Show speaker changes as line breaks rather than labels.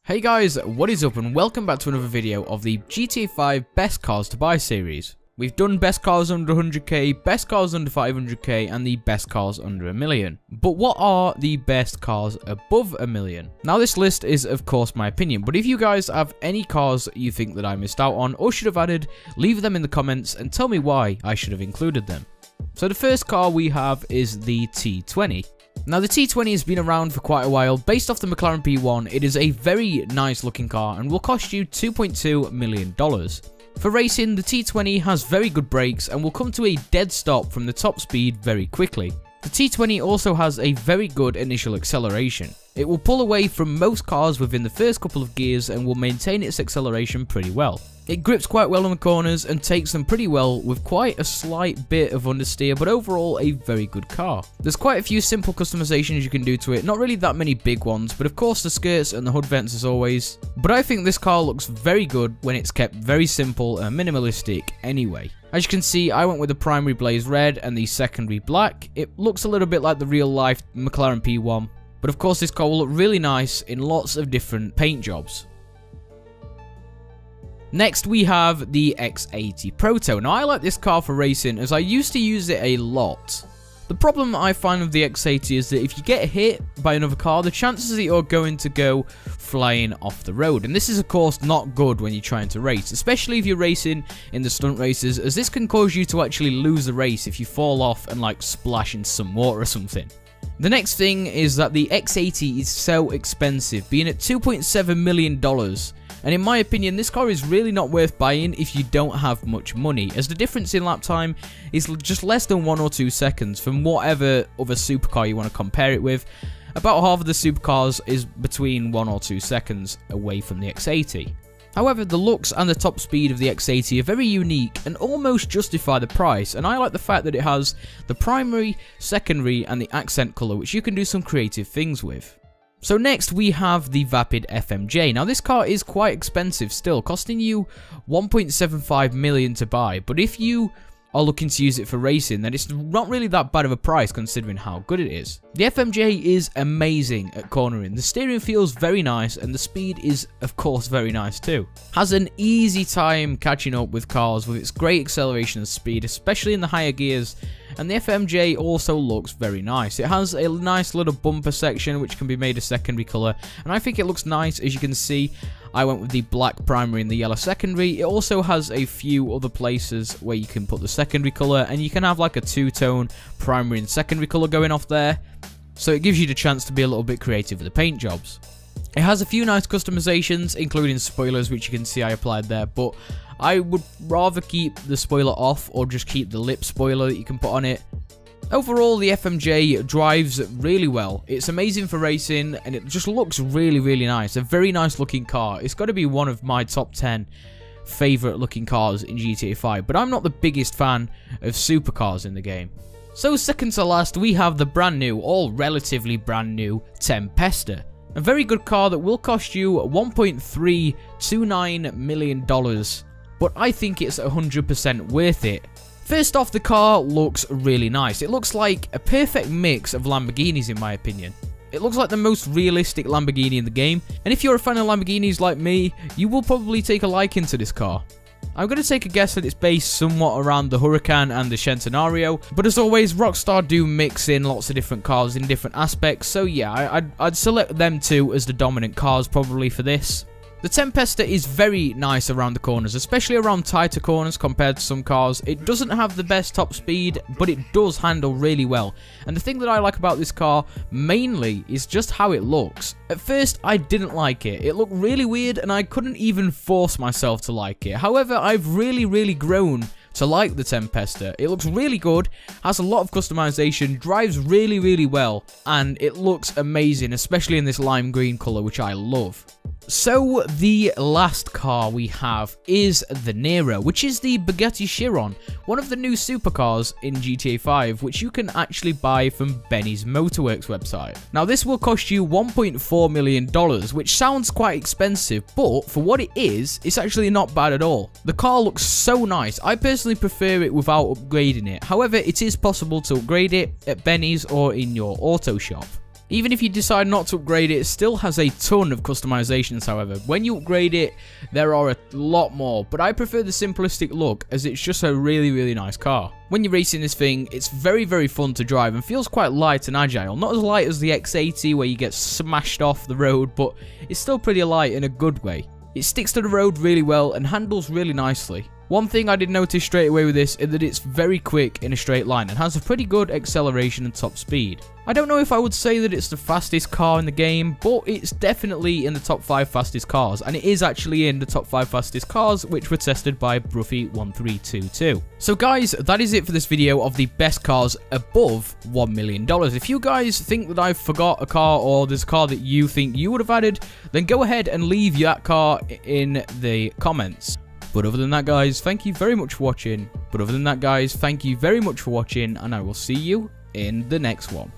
Hey guys, what is up and welcome back to another video of the GTA 5 Best Cars to Buy series. We've done best cars under 100k, best cars under 500k and the best cars under a million. But what are the best cars above a million? Now this list is of course my opinion, but if you guys have any cars you think that I missed out on or should have added, leave them in the comments and tell me why I should have included them. So the first car we have is the T20. Now the T20 has been around for quite a while. Based off the McLaren P1, it is a very nice looking car and will cost you $2.2 million. For racing, the T20 has very good brakes and will come to a dead stop from the top speed very quickly. The T20 also has a very good initial acceleration. It will pull away from most cars within the first couple of gears and will maintain its acceleration pretty well. It grips quite well on the corners and takes them pretty well with quite a slight bit of understeer, but overall a very good car. There's quite a few simple customizations you can do to it, not really that many big ones, but of course the skirts and the hood vents as always. But I think this car looks very good when it's kept very simple and minimalistic anyway. As you can see, I went with the primary blaze red and the secondary black. It looks a little bit like the real life McLaren P1, but of course this car will look really nice in lots of different paint jobs. Next we have the X80 Proto. Now I like this car for racing as I used to use it a lot. The problem I find with the X80 is that if you get hit by another car, the chances that you're going to go flying off the road. And this is of course not good when you're trying to race, especially if you're racing in the stunt races, as this can cause you to actually lose the race if you fall off and like splash in some water or something. The next thing is that the X80 is so expensive, being at $2.7 million. And in my opinion, this car is really not worth buying if you don't have much money, as the difference in lap time is just less than 1 or 2 seconds from whatever other supercar you want to compare it with. About half of the supercars is between 1 or 2 seconds away from the X80. However, the looks and the top speed of the X80 are very unique and almost justify the price, and I like the fact that it has the primary, secondary and the accent colour, which you can do some creative things with. So next we have the Vapid FMJ. Now this car is quite expensive still, costing you $1.75 million to buy, but if you are looking to use it for racing, then it's not really that bad of a price considering how good it is. The FMJ is amazing at cornering. The steering feels very nice and the speed is of course very nice too. Has an easy time catching up with cars with its great acceleration and speed, especially in the higher gears. And the FMJ also looks very nice. It has a nice little bumper section which can be made a secondary colour, and I think it looks nice. As you can see, I went with the black primary and the yellow secondary. It also has a few other places where you can put the secondary colour, and you can have like a two-tone primary and secondary colour going off there. So it gives you the chance to be a little bit creative with the paint jobs. It has a few nice customizations, including spoilers, which you can see I applied there, but I would rather keep the spoiler off or just keep the lip spoiler that you can put on it. Overall, the FMJ drives really well. It's amazing for racing and it just looks really nice. A very nice looking car. It's got to be one of my top 10 favourite looking cars in GTA 5, but I'm not the biggest fan of supercars in the game. So second to last, we have the brand new, or relatively brand new, Tempesta. A very good car that will cost you $1.329 million, but I think it's 100% worth it. First off, the car looks really nice. It looks like a perfect mix of Lamborghinis in my opinion. It looks like the most realistic Lamborghini in the game, and if you're a fan of Lamborghinis like me, you will probably take a liking to this car. I'm going to take a guess that it's based somewhat around the Huracan and the Centenario, but as always, Rockstar do mix in lots of different cars in different aspects, so yeah, I'd select them two as the dominant cars probably for this. The Tempesta is very nice around the corners, especially around tighter corners compared to some cars. It doesn't have the best top speed, but it does handle really well. And the thing that I like about this car mainly is just how it looks. At first, I didn't like it. It looked really weird and I couldn't even force myself to like it. However, I've really grown to like the Tempesta. It looks really good, has a lot of customization, drives really well, and it looks amazing, especially in this lime green colour, which I love. So the last car we have is the Nero, which is the Bugatti Chiron, one of the new supercars in GTA 5, which you can actually buy from Benny's Motorworks website. Now this will cost you $1.4 million, which sounds quite expensive, but for what it is, it's actually not bad at all. The car looks so nice. I personally prefer it without upgrading it. However, it is possible to upgrade it at Benny's or in your auto shop. Even if you decide not to upgrade it, it still has a ton of customizations, however. When you upgrade it, there are a lot more, but I prefer the simplistic look as it's just a really, really nice car. When you're racing this thing, it's very, very fun to drive and feels quite light and agile. Not as light as the X80 where you get smashed off the road, but it's still pretty light in a good way. It sticks to the road really well and handles really nicely. One thing I did notice straight away with this is that it's very quick in a straight line and has a pretty good acceleration and top speed. I don't know if I would say that it's the fastest car in the game, but it's definitely in the top 5 fastest cars, and it is actually in the top 5 fastest cars, which were tested by Bruffy1322. So guys, that is it for this video of the best cars above $1 million. If you guys think that I've forgot a car, or there's a car that you think you would have added, then go ahead and leave that car in the comments. But other than that, guys, thank you very much for watching. And I will see you in the next one.